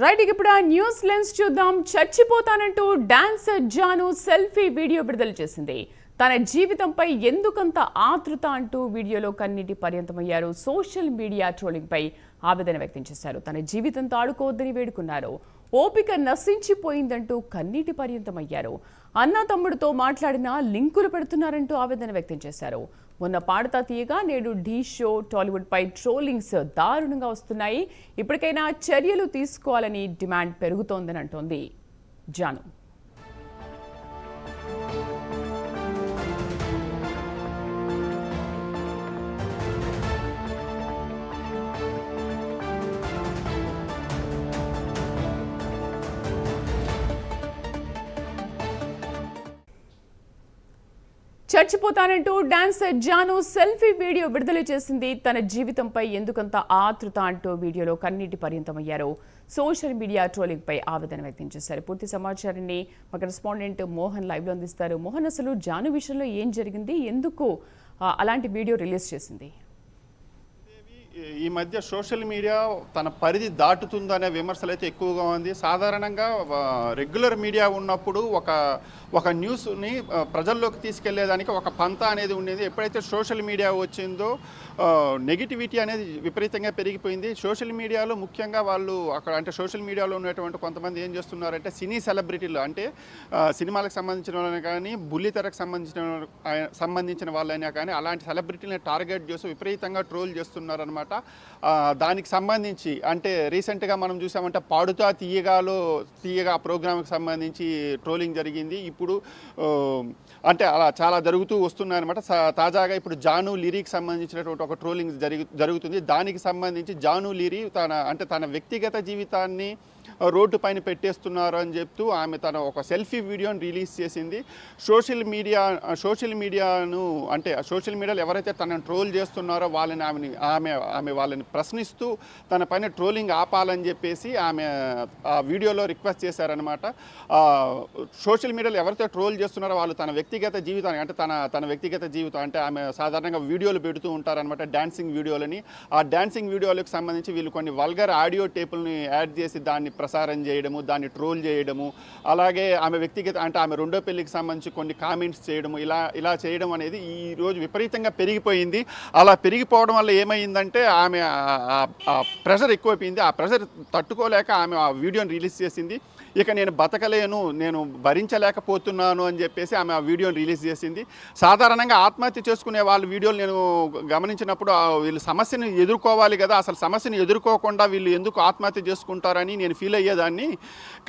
Right ఇప్పుడు ఆ news lens చూద్దాం. చచ్చిపోతానంటూ డాన్సర్ జాను సెల్ఫీ వీడియో విడుదల చేసింది. తన జీవితంపై ఎందుకంత ఆతృత అంటూ వీడియోలో కన్నీటి పర్యంతమయ్యారు. సోషల్ మీడియా ట్రోలింగ్ పై ఆవేదన వ్యక్తం చేశారు. తన జీవితంతో ఆడుకోవద్దని వేడుకున్నారు. ఓపిక నశించిపోయిందంటూ కన్నీటి పర్యంతమయ్యారు. అన్న తమ్ముడితో మాట్లాడినా లింకులు పెడుతున్నారంటూ ఆవేదన వ్యక్తం చేశారు. మొన్న పాడతా తీయగా నేడు ఢీ షో టాలీవుడ్ పై ట్రోలింగ్స్ దారుణంగా వస్తున్నాయి. ఇప్పటికైనా చర్యలు తీసుకోవాలని డిమాండ్ పెరుగుతోందని అంటోంది జాను. చచ్చిపోతానంటూ డాన్సర్ జాను సెల్ఫీ వీడియో విడుదల చేసింది. తన జీవితంపై ఎందుకంత ఆతృత అంటూ వీడియోలో కన్నీటి పర్యంతమయ్యారు. సోషల్ మీడియా ట్రోలింగ్ పై ఆవేదన వ్యక్తం చేశారు. పూర్తి సమాచారాన్ని మా కరెస్పాండెంట్ మోహన్ లైవ్ లో అందిస్తారు. మోహన్, అసలు జాను విషయంలో ఏం జరిగింది, ఎందుకు అలాంటి వీడియో రిలీజ్ చేసింది? ఈ మధ్య సోషల్ మీడియా తన పరిధి దాటుతుందనే విమర్శలు అయితే ఎక్కువగా ఉంది. సాధారణంగా రెగ్యులర్ మీడియా ఉన్నప్పుడు ఒక న్యూస్ని ప్రజల్లోకి తీసుకెళ్లేదానికి ఒక పంత అనేది ఉండేది. ఎప్పుడైతే సోషల్ మీడియా వచ్చిందో నెగిటివిటీ అనేది విపరీతంగా పెరిగిపోయింది. సోషల్ మీడియాలో ముఖ్యంగా వాళ్ళు అంటే సోషల్ మీడియాలో ఉన్నటువంటి కొంతమంది ఏం చేస్తున్నారంటే సినీ సెలబ్రిటీలు, అంటే సినిమాలకు సంబంధించిన వాళ్ళని కానీ బుల్లితెరకు సంబంధించిన వాళ్ళైనా కానీ అలాంటి సెలబ్రిటీలని టార్గెట్ చేస్తూ విపరీతంగా ట్రోల్ చేస్తున్నారనమాట. దానికి సంబంధించి అంటే రీసెంట్గా మనం చూసామంటే పాడుతా తీయగా ప్రోగ్రామ్కి సంబంధించి ట్రోలింగ్ జరిగింది. ఇప్పుడు అంటే అలా చాలా జరుగుతూ వస్తున్నాయన్నమాట. తాజాగా ఇప్పుడు జాను లిరీకి సంబంధించినటువంటి ఒక ట్రోలింగ్ జరుగుతుంది. దానికి సంబంధించి జాను లిరీ తన వ్యక్తిగత జీవితాన్ని రోడ్డు పైన పెట్టేస్తున్నారు అని చెప్తూ ఆమె తన ఒక సెల్ఫీ వీడియోని రిలీజ్ చేసింది. సోషల్ మీడియాలో ఎవరైతే తనను ట్రోల్ చేస్తున్నారో ఆమె వాళ్ళని ప్రశ్నిస్తూ తన పైన ట్రోలింగ్ ఆపాలని చెప్పేసి ఆమె ఆ వీడియోలో రిక్వెస్ట్ చేశారనమాట. సోషల్ మీడియాలో ఎవరైతే ట్రోల్ చేస్తున్నారో వాళ్ళు తన వ్యక్తిగత జీవితాన్ని అంటే తన వ్యక్తిగత జీవితం అంటే ఆమె సాధారణంగా వీడియోలు పెడుతూ ఉంటారనమాట, డాన్సింగ్ వీడియోలని. ఆ డాన్సింగ్ వీడియోలకు సంబంధించి వీళ్ళు కొన్ని వల్గర్ ఆడియో టేపుల్ని యాడ్ చేసి దాన్ని ప్రసారం చేయడము, దాన్ని ట్రోల్ చేయడము, అలాగే ఆమె వ్యక్తిగత అంటే ఆమె రెండో పెళ్లికి సంబంధించి కొన్ని కామెంట్స్ చేయడము, ఇలా చేయడం అనేది ఈరోజు విపరీతంగా పెరిగిపోయింది. అలా పెరిగిపోవడం వల్ల ఏమైందంటే ఆమె ఆ ప్రెషర్ ఎక్కువైపోయింది. ఆ ప్రెషర్ తట్టుకోలేక ఆమె ఆ వీడియోని రిలీజ్ చేసింది. ఇక నేను బతకలేను, నేను భరించలేకపోతున్నాను అని చెప్పేసి ఆమె ఆ వీడియోని రిలీజ్ చేసింది. సాధారణంగా ఆత్మహత్య చేసుకునే వాళ్ళ వీడియోలు నేను గమనించినప్పుడు వీళ్ళు సమస్యను ఎదుర్కోవాలి కదా, అసలు సమస్యను ఎదుర్కోకుండా వీళ్ళు ఎందుకు ఆత్మహత్య చేసుకుంటారని నేను ఫీల్ అయ్యేదాన్ని.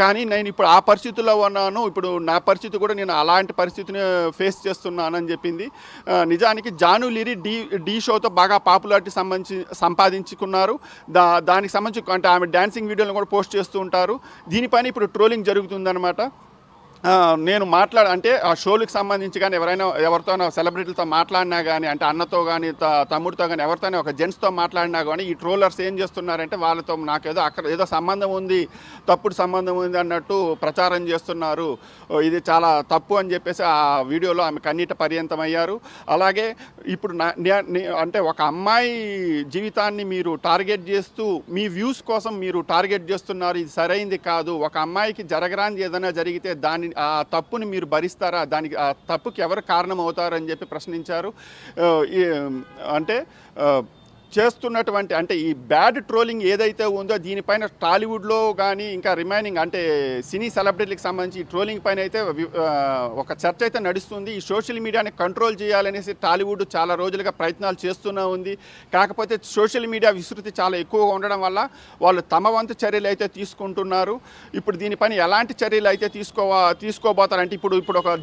కానీ నేను ఇప్పుడు ఆ పరిస్థితుల్లో ఉన్నాను. ఇప్పుడు నా పరిస్థితి కూడా నేను అలాంటి పరిస్థితిని ఫేస్ చేస్తున్నానని చెప్పింది. నిజానికి జాను లిరీ ఢీ షోతో బాగా పాపులారిటీ సంపాదించుకున్నారు. దానికి సంబంధించి అంటే ఆమె డాన్సింగ్ వీడియోలను కూడా పోస్ట్ చేస్తూ ఉంటారు. దీనిపైన ఇప్పుడు ట్రోలింగ్ జరుగుతుందన్నమాట. నేను అంటే ఆ షోలకు సంబంధించి కానీ ఎవరితోనో సెలబ్రిటీలతో మాట్లాడినా కానీ, అంటే అన్నతో కానీ తమ్ముడితో కానీ ఎవరితోనే ఒక జెంట్స్తో మాట్లాడినా కానీ ఈ ట్రోలర్స్ ఏం చేస్తున్నారంటే వాళ్ళతో నాకేదో అక్కడ ఏదో సంబంధం ఉంది, తప్పుడు సంబంధం ఉంది అన్నట్టు ప్రచారం చేస్తున్నారు. ఇది చాలా తప్పు అని చెప్పేసి ఆ వీడియోలో ఆమె కన్నీట పర్యంతమయ్యారు. అలాగే ఇప్పుడు అంటే ఒక అమ్మాయి జీవితాన్ని మీరు టార్గెట్ చేస్తూ మీ వ్యూస్ కోసం మీరు టార్గెట్ చేస్తున్నారు, ఇది సరైంది కాదు. ఒక అమ్మాయికి జరగరాంది ఏదైనా జరిగితే దాన్ని ఆ తప్పుని మీరు భరిస్తారా, దానికి ఆ తప్పుకి ఎవరు కారణం అవుతారని చెప్పి ప్రశ్నించారు. అంటే చేస్తున్నటువంటి అంటే ఈ బ్యాడ్ ట్రోలింగ్ ఏదైతే ఉందో దీనిపైన టాలీవుడ్లో కానీ ఇంకా రిమైనింగ్ అంటే సినీ సెలబ్రిటీలకు సంబంధించి ఈ ట్రోలింగ్ పైన అయితే ఒక చర్చ అయితే నడుస్తుంది. ఈ సోషల్ మీడియాని కంట్రోల్ చేయాలనేసి టాలీవుడ్ చాలా రోజులుగా ప్రయత్నాలు చేస్తూనే ఉంది. కాకపోతే సోషల్ మీడియా విస్తృతి చాలా ఎక్కువగా ఉండడం వల్ల వాళ్ళు తమ వంతు చర్యలు అయితే తీసుకుంటున్నారు. ఇప్పుడు దీనిపైన ఎలాంటి చర్యలు అయితే తీసుకోబోతారంటే ఇప్పుడు ఒక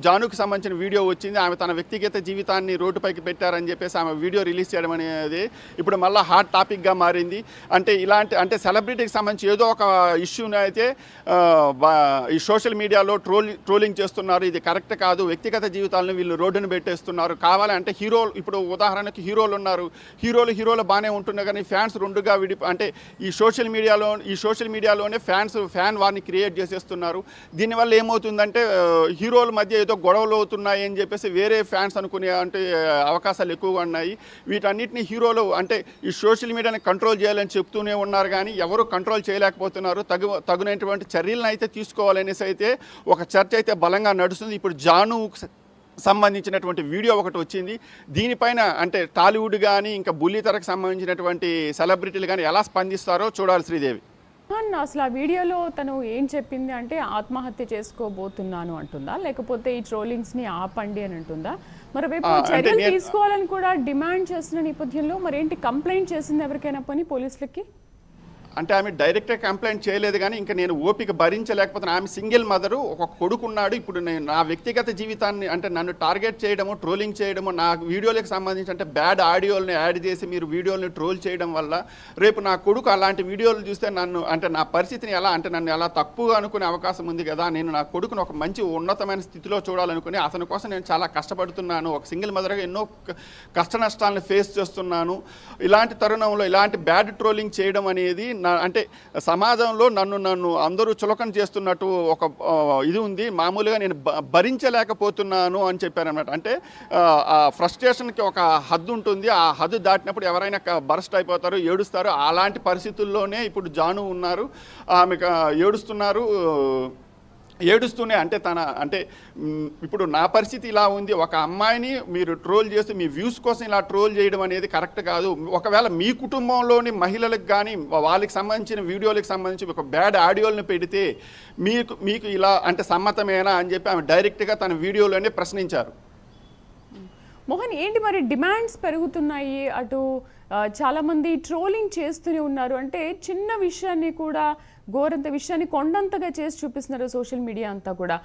జానుకి సంబంధించిన వీడియో వచ్చింది. ఆమె తన వ్యక్తిగత జీవితాన్ని రోడ్డుపైకి పెట్టారని చెప్పేసి ఆమె వీడియో రిలీజ్ చేయడం అనేది ఇప్పుడు మళ్ళీ హాట్ టాపిక్గా మారింది. అంటే సెలబ్రిటీకి సంబంధించి ఏదో ఒక ఇష్యూని అయితే ఈ సోషల్ మీడియాలో ట్రోలింగ్ చేస్తున్నారు. ఇది కరెక్ట్ కాదు, వ్యక్తిగత జీవితాలను వీళ్ళు రోడ్డును పెట్టేస్తున్నారు. కావాలంటే ఇప్పుడు ఉదాహరణకి హీరోలు ఉన్నారు, హీరోలు బాగానే ఉంటున్నారు కానీ ఫ్యాన్స్ రెండుగా అంటే ఈ సోషల్ మీడియాలోనే ఫ్యాన్ వారిని క్రియేట్ చేసేస్తున్నారు. దీనివల్ల ఏమవుతుందంటే హీరోల మధ్య ఏదో గొడవలు అవుతున్నాయి అని చెప్పేసి వేరే ఫ్యాన్స్ అనుకునే అంటే అవకాశాలు ఎక్కువగా ఉన్నాయి. వీటన్నిటిని హీరో హీరోలు అంటే ఈ సోషల్ మీడియాని కంట్రోల్ చేయాలని చెప్తూనే ఉన్నారు, కానీ ఎవరు కంట్రోల్ చేయలేకపోతున్నారు. తగినటువంటి చర్యలను అయితే తీసుకోవాలనేసి అయితే ఒక చర్చ అయితే బలంగా నడుస్తుంది. ఇప్పుడు జాను సంబంధించినటువంటి వీడియో ఒకటి వచ్చింది. దీనిపైన అంటే టాలీవుడ్ కానీ ఇంకా బుల్లితెరకు సంబంధించినటువంటి సెలబ్రిటీలు కానీ ఎలా స్పందిస్తారో చూడాలి శ్రీదేవి. అసలు ఆ వీడియోలో తను ఏం చెప్పింది అంటే ఆత్మహత్య చేసుకోబోతున్నాను అంటుందా, లేకపోతే ఈ ట్రోలింగ్స్ ని ఆపండి అని అంటుందా? మరోవైపు చర్యలు తీసుకోవాలని కూడా డిమాండ్ చేస్తున్న నేపథ్యంలో మరేంటి, కంప్లైంట్ చేసింది ఎవరికైనా పని పోలీసులకి? అంటే ఆమె డైరెక్ట్గా కంప్లైంట్ చేయలేదు, కానీ ఇంకా నేను ఓపిక భరించలేకపోతున్నా. ఆమె సింగిల్ మదరు, ఒక కొడుకున్నాడు. ఇప్పుడు నేను నా వ్యక్తిగత జీవితాన్ని అంటే నన్ను టార్గెట్ చేయడము, ట్రోలింగ్ చేయడము, నా వీడియోలకు సంబంధించి అంటే బ్యాడ్ ఆడియోలను యాడ్ చేసి మీరు వీడియోలను ట్రోల్ చేయడం వల్ల రేపు నా కొడుకు అలాంటి వీడియోలు చూస్తే నన్ను అంటే నా పరిస్థితిని ఎలా అంటే నన్ను ఎలా తప్పుగా అనుకునే అవకాశం ఉంది కదా. నేను నా కొడుకును ఒక మంచి ఉన్నతమైన స్థితిలో చూడాలనుకుని అతని కోసం నేను చాలా కష్టపడుతున్నాను. ఒక సింగిల్ మదర్గా ఎన్నో కష్ట నష్టాలను ఫేస్ చేస్తున్నాను. ఇలాంటి తరుణంలో ఇలాంటి బ్యాడ్ ట్రోలింగ్ చేయడం అనేది అంటే సమాజంలో నన్ను అందరూ చులకన చేస్తున్నట్టు ఒక ఇది ఉంది. మామూలుగా నేను భరించలేకపోతున్నాను అని చెప్పారనమాట. అంటే ఆ ఫ్రస్ట్రేషన్కి ఒక హద్దు ఉంటుంది. ఆ హద్దు దాటినప్పుడు ఎవరైనా బరస్ట్ అయిపోతారు, ఏడుస్తారు. అలాంటి పరిస్థితుల్లోనే ఇప్పుడు జాను ఉన్నారు. ఆమె ఏడుస్తూనే అంటే అంటే ఇప్పుడు నా పరిస్థితి ఇలా ఉంది. ఒక అమ్మాయిని మీరు ట్రోల్ చేసి మీ వ్యూస్ కోసం ఇలా ట్రోల్ చేయడం అనేది కరెక్ట్ కాదు. ఒకవేళ మీ కుటుంబంలోని మహిళలకు కానీ వాళ్ళకి సంబంధించిన వీడియోలకు సంబంధించి ఒక బ్యాడ్ ఆడియోలను పెడితే మీకు ఇలా అంటే సమ్మతమేనా అని చెప్పి ఆమె డైరెక్ట్గా తన వీడియోలోనే ప్రశ్నించారు. మోహన్, ఏంటి మరి డిమాండ్స్ పెరుగుతున్నాయి, అటు చాలామంది ట్రోలింగ్ చేస్తూనే ఉన్నారు. అంటే చిన్న విషయాన్ని కూడా ఘోరంత విషయాన్ని కొండంతగా చేసి చూపిస్తున్నారు సోషల్ మీడియా అంతా కూడా.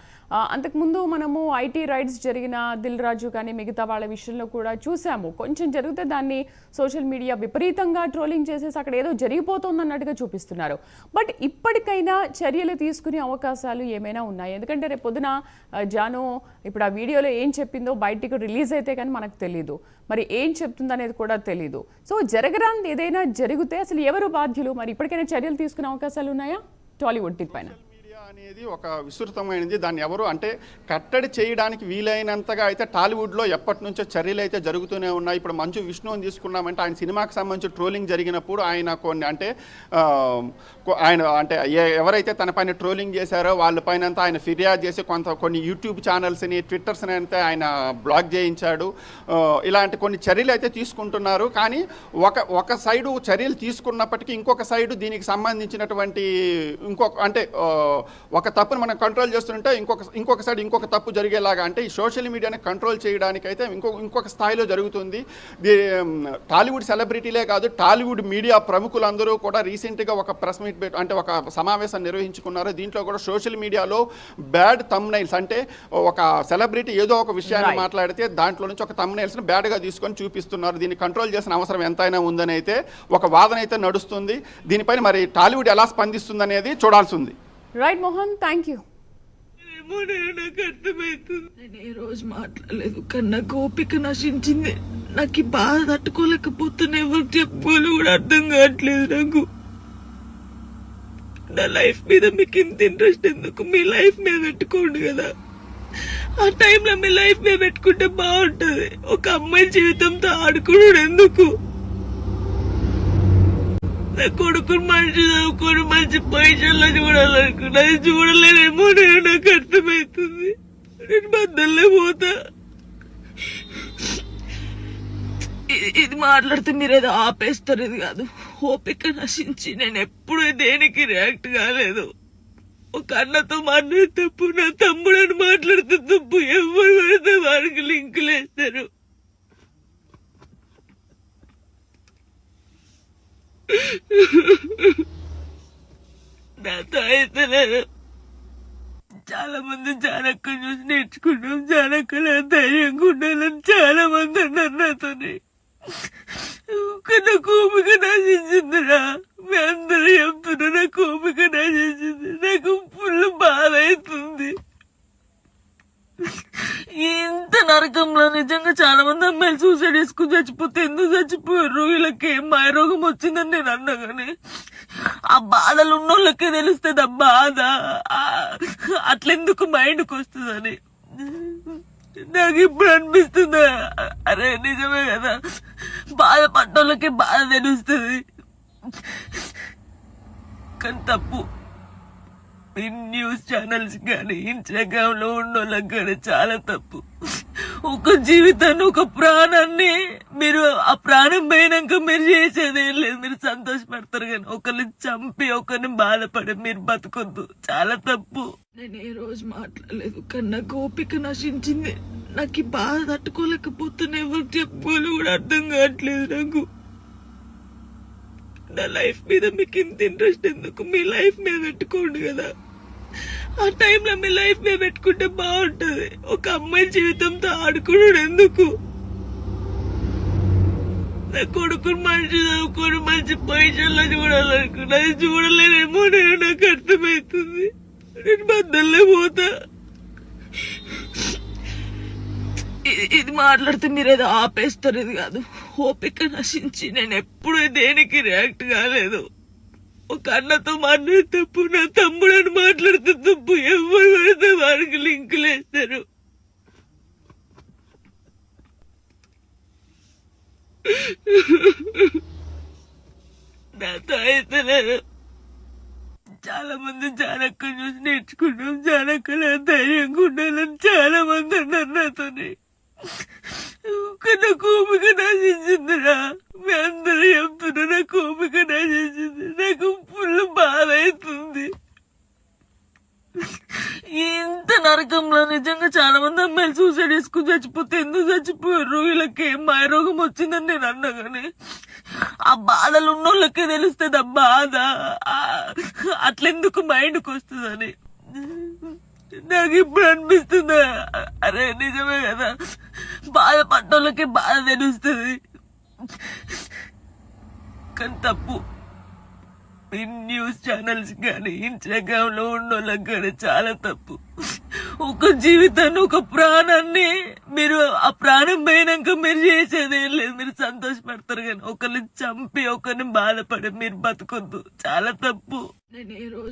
అంతకుముందు మనము ఐటీ రైడ్స్ జరిగిన దిల్ రాజు కానీ మిగతా వాళ్ళ విషయంలో కూడా చూసాము. కొంచెం జరిగితే దాన్ని సోషల్ మీడియా విపరీతంగా ట్రోలింగ్ చేసేసి అక్కడ ఏదో జరిగిపోతుంది అన్నట్టుగా చూపిస్తున్నారు. బట్ ఇప్పటికైనా చర్యలు తీసుకునే అవకాశాలు ఏమైనా ఉన్నాయి? ఎందుకంటే రేపు పొద్దున జాను ఇప్పుడు ఆ వీడియోలో ఏం చెప్పిందో బయటికి రిలీజ్ అయితే కానీ మనకు తెలీదు, మరి ఏం చెప్తుంది అనేది కూడా తెలీదు. సో జరగరాంది ఏదైనా జరిగితే అసలు ఎవరు బాధ్యులు? మరి ఇప్పటికైనా చర్యలు తీసుకునే అవకాశాలు ఉన్నాయా టాలీవుడ్ పైన? అనేది ఒక విస్తృతమైనది. దాన్ని ఎవరు అంటే కట్టడి చేయడానికి వీలైనంతగా అయితే టాలీవుడ్లో ఎప్పటి నుంచో చర్యలు అయితే జరుగుతూనే ఉన్నాయి. ఇప్పుడు మంచు విష్ణుని తీసుకున్నామంటే ఆయన సినిమాకి సంబంధించి ట్రోలింగ్ జరిగినప్పుడు ఆయన కొన్ని అంటే ఆయన అంటే ఎవరైతే తన పైన ట్రోలింగ్ చేశారో వాళ్ళ పైన అంతా ఆయన ఫిర్యాదు చేసి కొన్ని యూట్యూబ్ ఛానల్స్ని ట్విట్టర్స్ని అయితే ఆయన బ్లాక్ చేయించాడు. ఇలాంటి కొన్ని చర్యలు అయితే తీసుకుంటున్నారు. కానీ ఒక సైడు చర్యలు తీసుకున్నప్పటికీ ఇంకొక సైడు దీనికి సంబంధించినటువంటి అంటే ఒక తప్పును మనం కంట్రోల్ చేస్తుంటే ఇంకొక సైడ్ ఇంకొక తప్పు జరిగేలాగా అంటే ఈ సోషల్ మీడియాని కంట్రోల్ చేయడానికి అయితే ఇంకొక స్థాయిలో జరుగుతుంది. టాలీవుడ్ సెలబ్రిటీలే కాదు, టాలీవుడ్ మీడియా ప్రముఖులందరూ కూడా రీసెంట్గా ఒక ప్రెస్ మీట్ అంటే ఒక సమావేశం నిర్వహించుకున్నారు. దీంట్లో కూడా సోషల్ మీడియాలో బ్యాడ్ థంబ్నైల్స్ అంటే ఒక సెలబ్రిటీ ఏదో ఒక విషయాన్ని మాట్లాడితే దాంట్లో నుంచి ఒక థంబ్నైల్స్ని బ్యాడ్గా తీసుకొని చూపిస్తున్నారు. దీన్ని కంట్రోల్ చేసిన అవసరం ఎంతైనా ఉందని అయితే ఒక వాదన అయితే నడుస్తుంది. దీనిపైన మరి టాలీవుడ్ ఎలా స్పందిస్తుంది అనేది చూడాల్సి ఉంది. Right Mohan, thank you. నాకు అర్థమవుతుంది. నేను ఏ రోజు మాట్లాడలేదు, కానీ నాకు ఓపిక నశించింది. నాకు ఈ బాధ తట్టుకోలేకపోతున్నా, ఎవరు చెప్పుకోవాలి కూడా అర్థం కావట్లేదు నాకు. నా లైఫ్ మీద మీకు ఇంత ఇంట్రెస్ట్ ఎందుకు? మీ లైఫ్ మీద పెట్టుకోండి కదా. ఆ టైంలో మీ లైఫ్ మీద పెట్టుకుంటే బాగుంటది. ఒక అమ్మాయి జీవితంతో ఆడుకున్నాడు ఎందుకు? నా కొడుకుని మంచి చదువుకొని మంచి పొజిషన్లో చూడాలనుకున్నా, అది చూడలేదేమో. నేను నాకు అర్థమవుతుంది. నేను బద్దల్లే పోతా. ఇది మాట్లాడితే మీరు ఏదో ఆపేస్తారు, ఇది కాదు. ఓపిక నశించి నేను ఎప్పుడు దేనికి రియాక్ట్ కాలేదు. ఒక అన్నతో మాట్లాడే తప్పు, నా తమ్ముడని మాట్లాడితే తప్పు. ఎవరు పడితే వారికి లింకులు వేస్తారు. నాతో అయితే నేను చాలా మంది జానక్క చూసి నేర్చుకున్నాం. జానక్క నా ధైర్యంగా ఉండాలని చాలా మంది అన్నారు నాతోని. నా కోపిక నశించిందిరా. మీ అందరూ చెప్తున్నా నా కోపిక నశించింది. నాకు ఫుల్ బాధ అవుతుంది. ఇంత నరకంలో నిజంగా చాలా మంది అమ్మాయిలు సూసైడ్ చేసుకుని చచ్చిపోతే ఎందుకు చచ్చిపోయారు? వీళ్ళకి ఏం మాయరోగం వచ్చిందని నేను అన్నా, కానీ ఆ బాధలు ఉన్న వాళ్ళకే తెలుస్తుంది ఆ బాధ. అట్లెందుకు మైండ్కి వస్తుందని. నాకు ఇప్పుడు అనిపిస్తుందా, అరే నిజమే కదా, బాధపడ్డోళ్ళకి బాధ తెలుస్తుంది, కానీ తప్పు ఈ న్యూస్ ఛానల్స్ కానీ ఇన్స్టాగ్రామ్ లో ఉన్నోళ్ళకి కానీ చాలా తప్పు. ఒక జీవితాన్ని, ఒక ప్రాణాన్ని మీరు ఆ ప్రాణం పోయినాక మీరు చేసేది ఏం లేదు, మీరు సంతోషపడతారు కానీ ఒకరిని చంపి ఒకరిని బాధపడి మీరు బతకొద్దు, చాలా తప్పు. నేను ఏ రోజు మాట్లాడలేదు కానీ నాకు ఓపిక నశించింది. నాకు ఈ బాధ తట్టుకోలేకపోతున్నా, ఎవరు చెప్పుకోవాలి కూడా అర్థం కావట్లేదు నాకు. నా లైఫ్ మీద మీకు ఇంత ఇంట్రెస్ట్ ఎందుకు? మీ లైఫ్ మీద పెట్టుకోండి కదా, ఆ టైంలో మీ లైఫ్ మీద పెట్టుకుంటే బాగుంటది. ఒక అమ్మాయి జీవితంతో ఆడుకున్నాడు ఎందుకు? నా కొడుకుని మంచి చదువుకొని మంచి పొజిషన్లో చూడాలనుకున్నా, అది చూడలేనేమో నేను, నాకు అర్థమవుతుంది. నేను బద్దల్లే పోతా. ఇది మాట్లాడితే మీరు ఏదో ఆపేస్తారు, ఇది కాదు. ఓపిక నశించి నేను ఎప్పుడు దేనికి రియాక్ట్ కాలేదు. ఒక అన్నతో మాట్లాడే తప్పు, నా తమ్ముడని మాట్లాడితే తప్పు, ఎవరు పడితే వారికి లింకులు వేస్తారు. నాతో అయితే లేదు. చాలా మంది జానక్క చూసి నేర్చుకున్నాం, జానక్కల ధైర్యంగా ఉండాలని చాలా మంది అన్నారు నాతోని. నా కోపిక నశించిందిరా, మీ అందరూ చెప్తున్నా నా కోపిక నశించింది. నాకు ఫుల్ బాధ అవుతుంది. ఇంత నరకంలో నిజంగా చాలా మంది అమ్మాయిలు సూసైడ్ చేసుకుని చచ్చిపోతే ఎందుకు చచ్చిపోయారు, వీళ్ళకి ఏం మాయరోగం వచ్చిందని నేను అన్నా కానీ ఆ బాధలు ఉన్నోళ్ళకే తెలుస్తుంది ఆ బాధ, అట్లెందుకు మైండ్కి వస్తుందని. నాకు ఇప్పుడు అనిపిస్తుందా, అరే నిజమే కదా, బాధపడ్డోళ్ళకి బాధ తెలుస్తుంది, కానీ తప్పు ఈ న్యూస్ ఛానల్స్ కానీ ఇన్స్టాగ్రామ్ లో ఉన్నోళ్ళకి కానీ చాలా తప్పు. ఒక జీవితాన్ని, ఒక ప్రాణాన్ని మీరు ఆ ప్రాణం పోయినాక మీరు చేసేది ఏం లేదు, మీరు సంతోషపడతారు కానీ ఒకరిని చంపి ఒకరిని బాధపడి మీరు బతకొద్దు, చాలా తప్పు. నేను ఏ రోజు